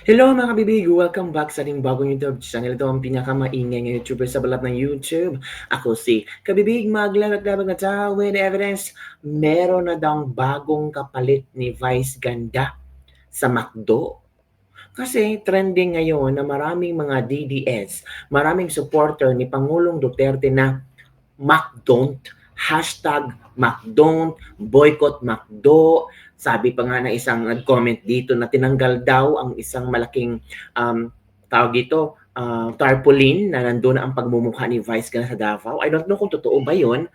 Hello mga kabibig! Welcome back sa ating bagong YouTube channel. Ito ang pinakamaingay na YouTuber sa balat ng YouTube. Ako si Kabibig, maglalagdabag na tao with evidence. Meron na daw bagong kapalit ni Vice Ganda sa McDo. Kasi trending ngayon na maraming mga DDS, maraming supporter ni Pangulong Duterte na McDon't, hashtag McDon't, boycott McDo. Sabi pa nga na isang nag-comment dito na tinanggal daw ang isang malaking tawag dito, tarpaulin na nandun ang pagmumukha ni Vice Ganda sa Davao. I don't know kung totoo ba yun.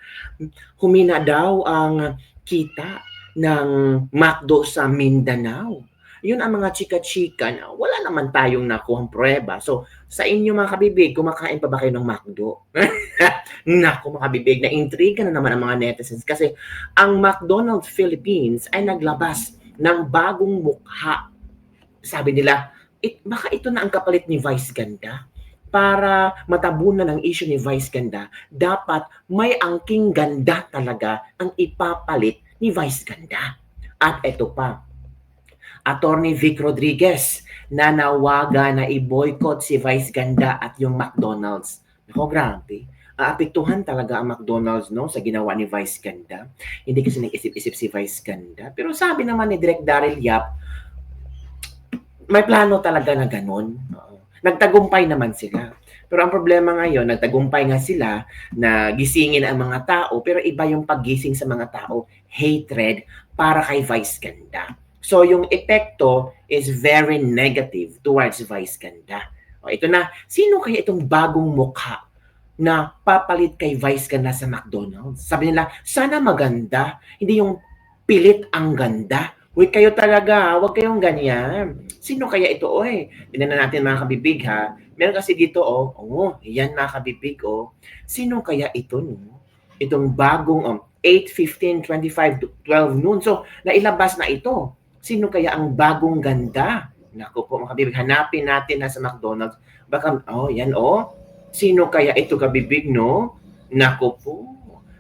Humina daw ang kita ng McDo sa Mindanao. Yun ang mga chika-chika na wala naman tayong nakuhang pruweba. So, sa inyo mga kabibig, kumakain pa ba kayo ng McDo? Naku mga kabibig, na-intriga na naman ang mga netizens kasi ang McDonald's Philippines ay naglabas ng bagong mukha. Sabi nila, baka ito na ang kapalit ni Vice Ganda. Para matabunan ang issue ni Vice Ganda, dapat may angking ganda talaga ang ipapalit ni Vice Ganda. At ito pa, Attorney Vic Rodriguez nanawaga na i-boycott si Vice Ganda at yung McDonald's. Nako, grabe. Aapektuhan talaga ang McDonald's no sa ginawa ni Vice Ganda. Hindi kasi nag-isip-isip si Vice Ganda. Pero sabi naman ni Direk Daryl Yap, may plano talaga na ganun. Nagtagumpay naman sila. Pero ang problema ngayon, nagtagumpay nga sila na gisingin ang mga tao, pero iba yung paggising sa mga tao, hatred para kay Vice Ganda. So yung epekto is very negative towards Vice Ganda. O, ito na, sino kaya itong bagong mukha na papalit kay Vice Ganda sa McDonald's? Sabi nila, sana maganda, hindi yung pilit ang ganda. Uy, kayo talaga, huwag kayong ganyan. Sino kaya ito, oy? Tingnan na natin mga kabibig ha. Meron kasi dito, yan mga kabibig, Sino kaya ito, no? Itong bagong 8:15, 12 noon. So, nailabas na ito. Sino kaya ang bagong ganda? Naku po mga kabibig, hanapin natin na sa McDonald's. Baka, yan Sino kaya ito kabibig, no? Naku po.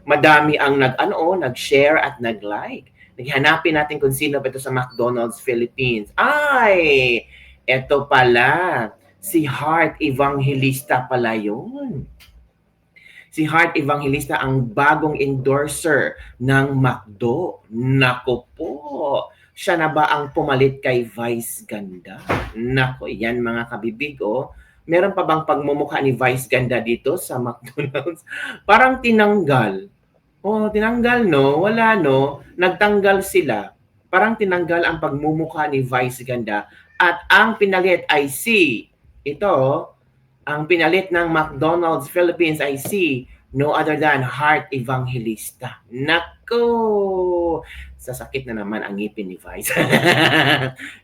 Madami ang nag-share at nag-like. Naghanapin natin kung sino ba ito sa McDonald's Philippines. Ay! Ito pala. Si Heart Evangelista pala yun. Si Heart Evangelista ang bagong endorser ng McDo. Nako po. Siya na ba ang pumalit kay Vice Ganda? Nako, yan mga kabibig, Meron pa bang pagmumukha ni Vice Ganda dito sa McDonald's? Parang tinanggal. Tinanggal, no? Wala, no? Nagtanggal sila. Parang tinanggal ang pagmumukha ni Vice Ganda. At ang pinalit ay ang pinalit ng McDonald's Philippines ay no other than Heart Evangelista. Nako! Sasakit na naman ang ngipin ni Vice.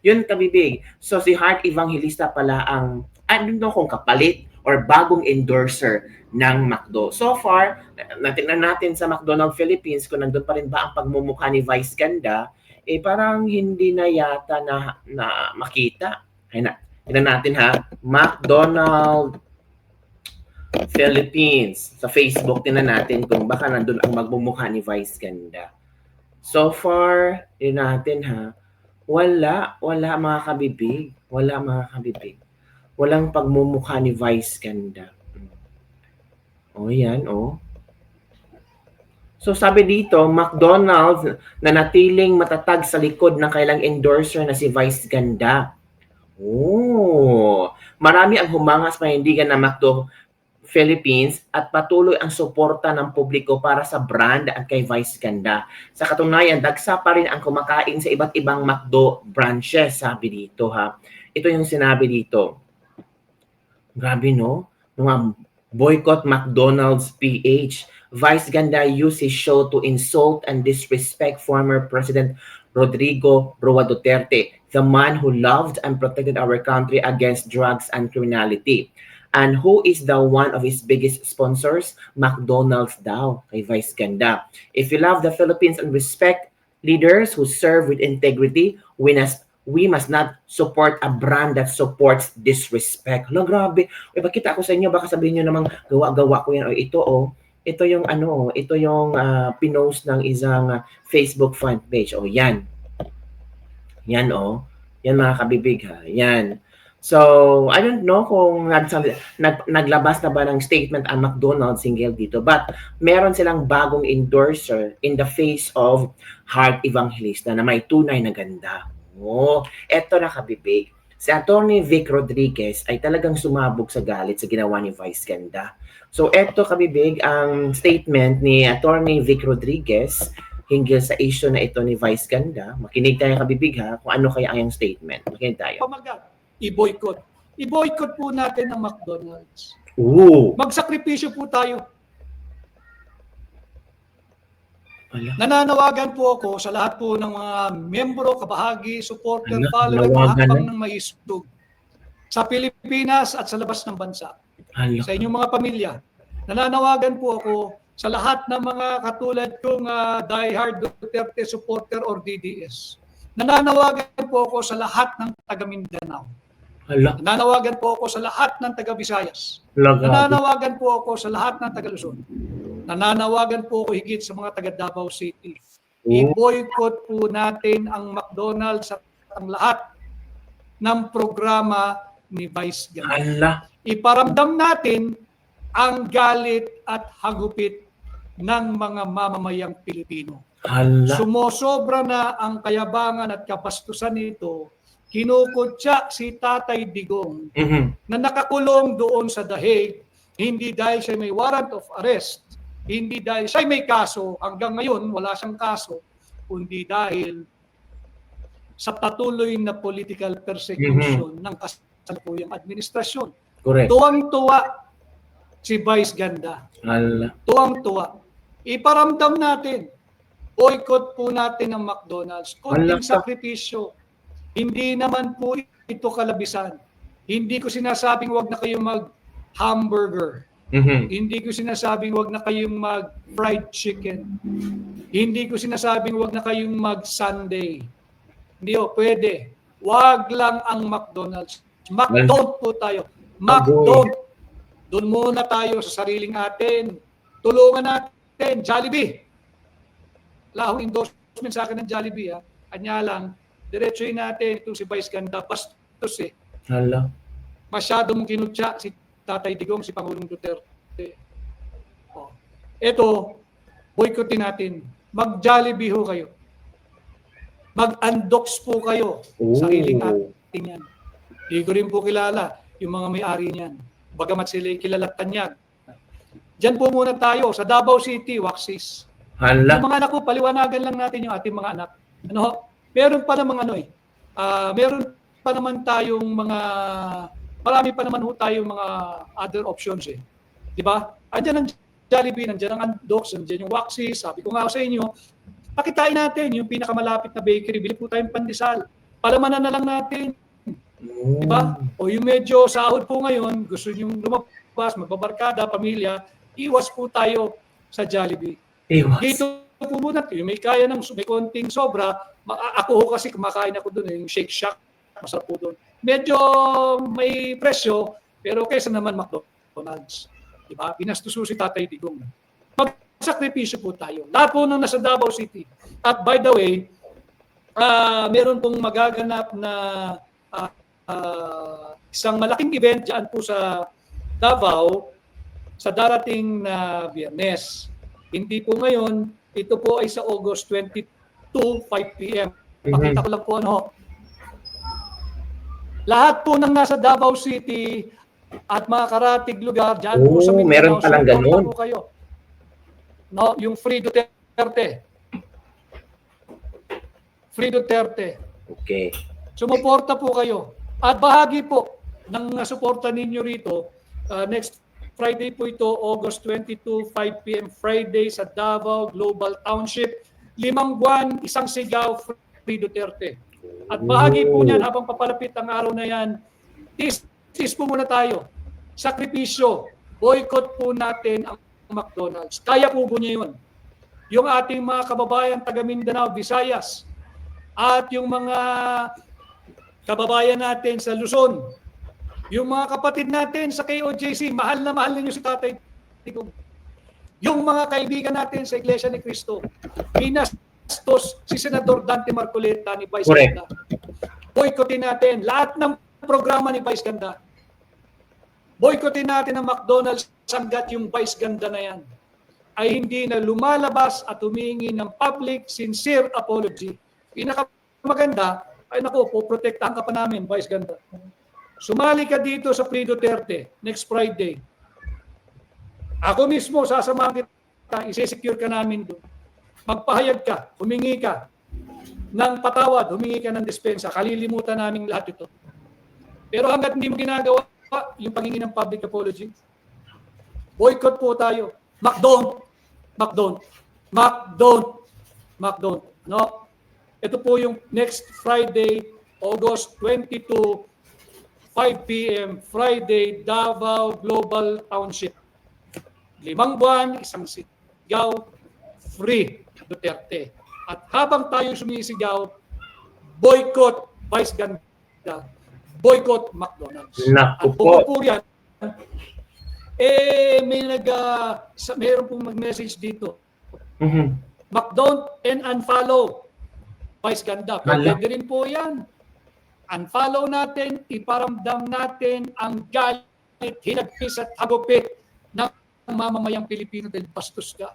Yun, kabibig. So, si Heart Evangelista pala ang, I don't know kung kapalit or bagong endorser ng McDo. So far, natingnan natin sa McDonald's Philippines kung nandun pa rin ba ang pagmumukha ni Vice Ganda, parang hindi na yata na makita. Tingnan natin ha, McDonald's Philippines. Sa Facebook, tingnan natin kung baka nandun ang magmumukha ni Vice Ganda. So far, natin ha, wala mga kabibig. Wala mga kabibig. Walang pagmumukha ni Vice Ganda. Yan, So sabi dito, McDonald's na natiling matatag sa likod ng kailang endorser na si Vice Ganda. Marami ang humangas panindigan ng McDo Philippines at patuloy ang suporta ng publiko para sa brand at kay Vice Ganda. Sa katunayan, dagsa pa rin ang kumakain sa iba't ibang McDo branches, sabi dito ha. Ito yung sinabi dito. Grabe, no? Mga boycott McDonald's PH. Vice Ganda used his show to insult and disrespect former President Rodrigo Roa Duterte, the man who loved and protected our country against drugs and criminality. And who is the one of his biggest sponsors? McDonald's daw, kay Vice Ganda. If you love the Philippines and respect leaders who serve with integrity, we must not support a brand that supports disrespect. Grabe. Ipakita ako sa inyo, baka sabihin nyo namang gawa-gawa ko yan. Ito yung pinost ng isang Facebook fan page. Yan. Yan, Yan mga kabibig ha, yan. So, I don't know kung naglabas na ba ng statement ang McDonald's single dito, but meron silang bagong endorser in the face of Heart Evangelista na may tunay na ganda. Oh, eto na kabibig. Si Atty. Vic Rodriguez ay talagang sumabog sa galit sa ginawa ni Vice Ganda. So, eto kabibig ang statement ni Atty. Vic Rodriguez hinggil sa issue na ito ni Vice Ganda. Makinig tayo kabibig ha kung ano kaya ang iyong statement. Makinig tayo. Pamagat, i-boycott. I-boycott po natin ang McDonald's. Ooh. Magsakripisyo po tayo. Ala. Nananawagan po ako sa lahat po ng mga membro, kabahagi, supporter, Ala, follower, nawagan mahakbang na. ng maisdug sa Pilipinas at sa labas ng bansa. Ala. Sa inyong mga pamilya. Nananawagan po ako sa lahat ng mga katulad kong diehard Duterte supporter or DDS. Nananawagan po ako sa lahat ng taga Mindanao. Ala. Nananawagan po ako sa lahat ng taga Visayas. Laga. Nananawagan po ako sa lahat ng taga Luzon. Nananawagan po ako higit sa mga taga Davao City. I-boycott po natin ang McDonald's at ang lahat ng programa ni Vice Ganda. Ala. Iparamdam natin ang galit at hagupit ng mga mamamayang Pilipino. Ala. Sumosobra na ang kayabangan at kapastusan nito. Kinukutya si Tatay Digong na nakakulong doon sa The Hague, hindi dahil siya may warrant of arrest, hindi dahil siya may kaso, hanggang ngayon wala siyang kaso, kundi dahil sa patuloy na political persecution ng kasalukuyang administrasyon. Correct. Tuwang-tuwa si Vice Ganda. Ala. Tuwang-tuwa. Iparamdam natin, boycott po natin ang McDonald's. Kunting sakripisyo. Hindi naman po ito kalabisan. Hindi ko sinasabing wag na kayong mag-hamburger. Hindi ko sinasabing wag na kayong mag-fried chicken. Hindi ko sinasabing wag na kayong mag-sundae. Hindi o, pwede. Wag lang ang McDonald's. McDonald's po tayo. McDonald's. Doon muna tayo sa sariling atin. Tulungan natin. Jollibee. Wala akong endorsement sa akin ng Jollibee. Ha? Kanya lang, diretsuhin natin itong si Vice Ganda. Bastos eh. Ala. Masyado mong kinutya si Tatay Digong, si Pangulong Duterte. Oh. Ito, boycottin natin. Mag-Jollibee ho kayo. Mag-undox po kayo. Sariling atin yan. Hindi ko rin po kilala yung mga may-ari niyan. Bagamat sila kilala tanyag. Diyan po muna tayo sa Davao City, Waxis. Hala. Yung mga anak ko, paliwanagan lang natin yung ating mga anak. Ano, meron pa namang meron pa naman tayong marami pa naman ho tayong mga other options eh. Di ba? Andiyan ang Jollibee, nandiyan ang Andox, nandiyan yung Waxis. Sabi ko nga sa inyo, pakitain natin yung pinakamalapit na bakery. Bili po tayong pandesal. Palamanan na lang natin. Di ba? O yung medyo sahod po ngayon, gusto nyo lumabas, magbabarkada, pamilya, iwas po tayo sa Jollibee. Iwas. Dito po muna, yung may kaya ng may konting sobra, ako ho kasi kumakain ako doon, yung Shake Shack, masarap po doon. Medyo may presyo, pero kaysa naman McDonald's. Diba? Pinastuso si Tatay Digong. Magsakripisyo po tayo. Lahat po nang nasa Davao City. At by the way, meron pong magaganap na isang malaking event dyan po sa Davao sa darating na Biyernes. Hindi po ngayon, ito po ay sa August 22, 5 p.m. Pakita ko lang po lahat po ng nasa Davao City at mga karatig lugar dyan po sa Mindanao. Meron palang ganun. Po kayo. No, yung Free Duterte. Free Duterte. Okay. Sumuporta po kayo. At bahagi po ng suporta ninyo rito, next Friday po ito, August 22, 5 p.m. Friday sa Davao Global Township. 5 buwan, isang sigaw, Free Duterte. At bahagi po niyan, habang papalapit ang araw na yan, tis po muna tayo. Sakripisyo. Boycott po natin ang McDonald's. Kaya po niya yun. Yung ating mga kababayan taga Mindanao, Visayas, at yung mga kababayan natin sa Luzon, yung mga kapatid natin sa KOJC, mahal na mahal ninyo si Tatay Digong. Yung mga kaibigan natin sa Iglesia ni Cristo, ginastos si Senador Dante Marcoleta ni Vice Correct. Ganda. Boycottin natin lahat ng programa ni Vice Ganda. Boycottin natin ang McDonald's hanggat yung Vice Ganda na yan ay hindi na lumalabas at humingi ng public sincere apology. Pinakamaganda ay naku, poprotektahan ka pa namin, Vice Ganda. Sumali ka dito sa Pre Duterte next Friday. Ako mismo sasamahan kita, isi-secure ka namin doon. Magpahayag ka, humingi ka ng patawad, humingi ka ng dispensa, kalilimutan namin lahat ito. Pero hanggat hindi mo ginagawa yung paghingi ng public apology, boycott po tayo. McDonald's. No? Ito po yung next Friday, August 22, 5 p.m. Friday, Davao Global Township. 5 buwan, isang sigaw, free Duterte. At habang tayo sumisigaw, boycott Vice Ganda, boycott McDonald's. Naku At po. po yan, mayroon pong mag-message dito. McDonald's and unfollow Vice Ganda. Pwede rin po yan. Unfollow natin, iparamdam natin ang galit, hinagpis at hagupit ng mamamayang Pilipino dahil bastos ka.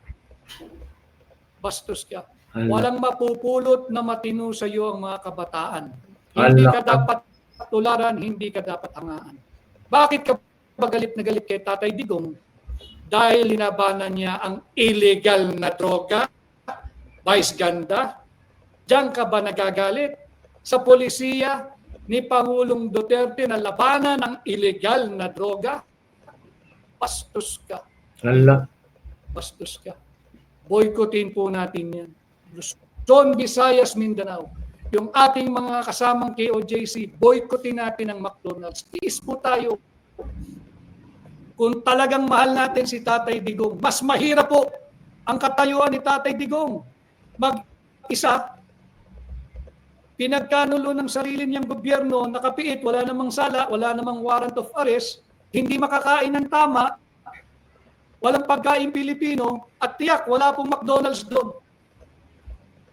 Bastos ka. Walang mapupulot na matino sa iyo ang mga kabataan. Hindi ka dapat tularan, hindi ka dapat hangaan. Bakit ka ba galit na galit kay Tatay Digong? Dahil linabanan niya ang illegal na droga, Vice Ganda. Diyan ka ba nagagalit? Sa polisiya ni Pangulong Duterte na labanan ng illegal na droga? Bastos ka. Bastos ka. Boycottin po natin yan. Luzon, Visayas, Mindanao. Yung ating mga kasamang KOJC, boycottin natin ang McDonald's. Tiis po tayo. Kung talagang mahal natin si Tatay Digong, mas mahirap po ang katayuan ni Tatay Digong. Mag-isa, pinagkanulo ng sarili niyang gobyerno, nakapiit, wala namang sala, wala namang warrant of arrest, hindi makakain ng tama, walang pagkain Pilipino, at tiyak, wala pong McDonald's doon.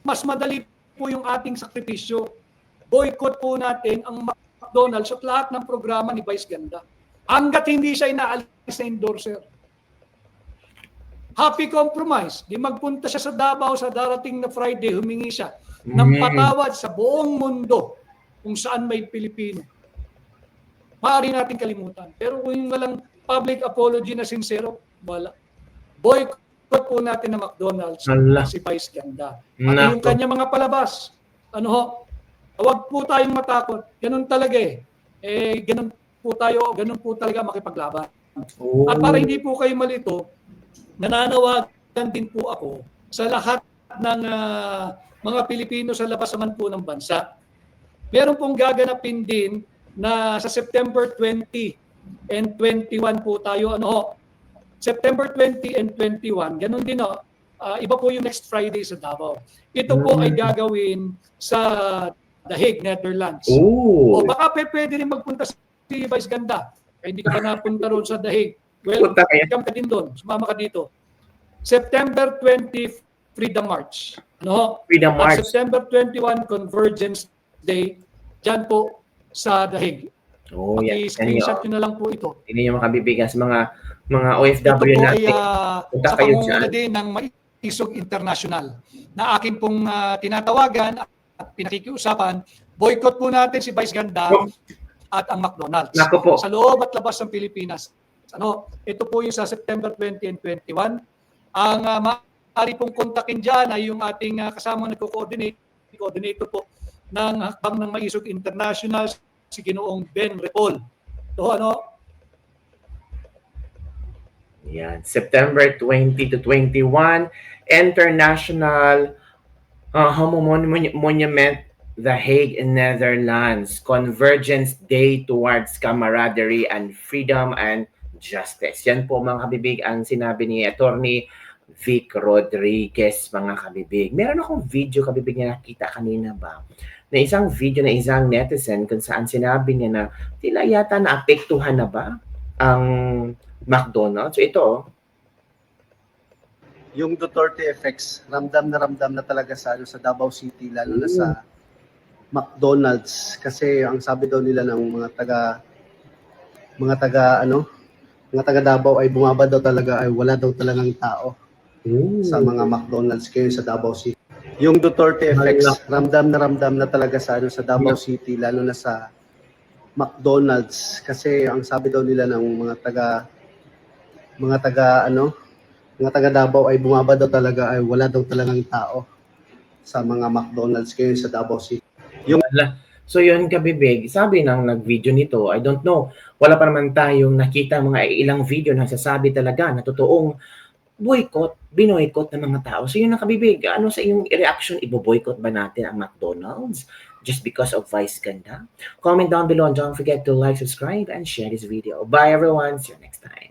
Mas madali po yung ating sakripisyo. Boycott po natin ang McDonald's at lahat ng programa ni Vice Ganda. Hanggat hindi siya inaalis na endorser. Happy compromise. Di magpunta siya sa Davao sa darating na Friday, humingi siya ng patawad sa buong mundo kung saan may Pilipino. Maaari natin kalimutan. Pero kung walang public apology na sincero, wala. Boycott po natin ng McDonald's si Vice Ganda. At yung kanya mga palabas, huwag po tayong matakot. Ganun talaga eh. Ganun po talaga makipaglaban. At para hindi po kayo malito, nananawagan din po ako sa lahat ng mga Pilipino sa labas naman po ng bansa. Meron pong gaganapin din na sa September 20 and 21 po tayo, September 20 and 21, ganun din iba po yung next Friday sa Davao. Ito po ay gagawin sa The Hague, Netherlands. O baka pwede rin magpunta si Vice Ganda. Hindi ka ba napunta roon sa The Hague? Well, welcome ka din doon. Sumama ka dito. September 20, Freedom March. Freedom March. At September 21, Convergence Day. Dyan po sa The Hague. I-screenshot nyo na lang po ito. Hindi nyo makabibigas mga OFW natin. Ito po ay sa pangunguna din ng Maisog International na akin pong tinatawagan at pinakikiusapan. Boycott po natin si Vice Ganda at ang McDonald's. Sa loob at labas ng Pilipinas. Ito po yung sa September 20 and 21. Ang maaari pong kontakin dyan ay yung ating kasama coordinator po ng Hakbang ng Maisog International, si Ginoong Ben Repol. Yan, September 20 to 21, International Monument, The Hague, Netherlands, Convergence Day towards Camaraderie and Freedom and Justice. Yan po mga kabibig ang sinabi ni Attorney Vic Rodriguez, mga kabibig. Meron akong video kabibig na nakita kanina ba? Na isang video na isang netizen kung saan sinabi niya na tila yata naapektuhan na ba ang McDonald's. So ito, yung Duterte effects, ramdam na talaga sa Davao City, lalo na sa McDonald's, kasi ang sabi daw nila ng mga taga Davao ay bumaba daw talaga, ay wala daw talagang tao sa mga McDonald's ngayon sa Davao City. Yung Duterte effects, ramdam na talaga sa Davao City, lalo na sa McDonald's, kasi ang sabi daw nila ng mga taga Davao ay bumaba daw talaga, ay wala daw talagang tao sa mga McDonald's ngayon sa Davao City. So yun kabibig, sabi ng nag-video nito, I don't know, wala pa naman tayong nakita mga ilang video na sasabi talaga na totoong binoykot ng mga tao. So yun ang kabibig, ano sa iyong reaction, ibo-boycott ba natin ang McDonald's just because of vice ganda? Comment down below and don't forget to like, subscribe, and share this video. Bye everyone, see you next time.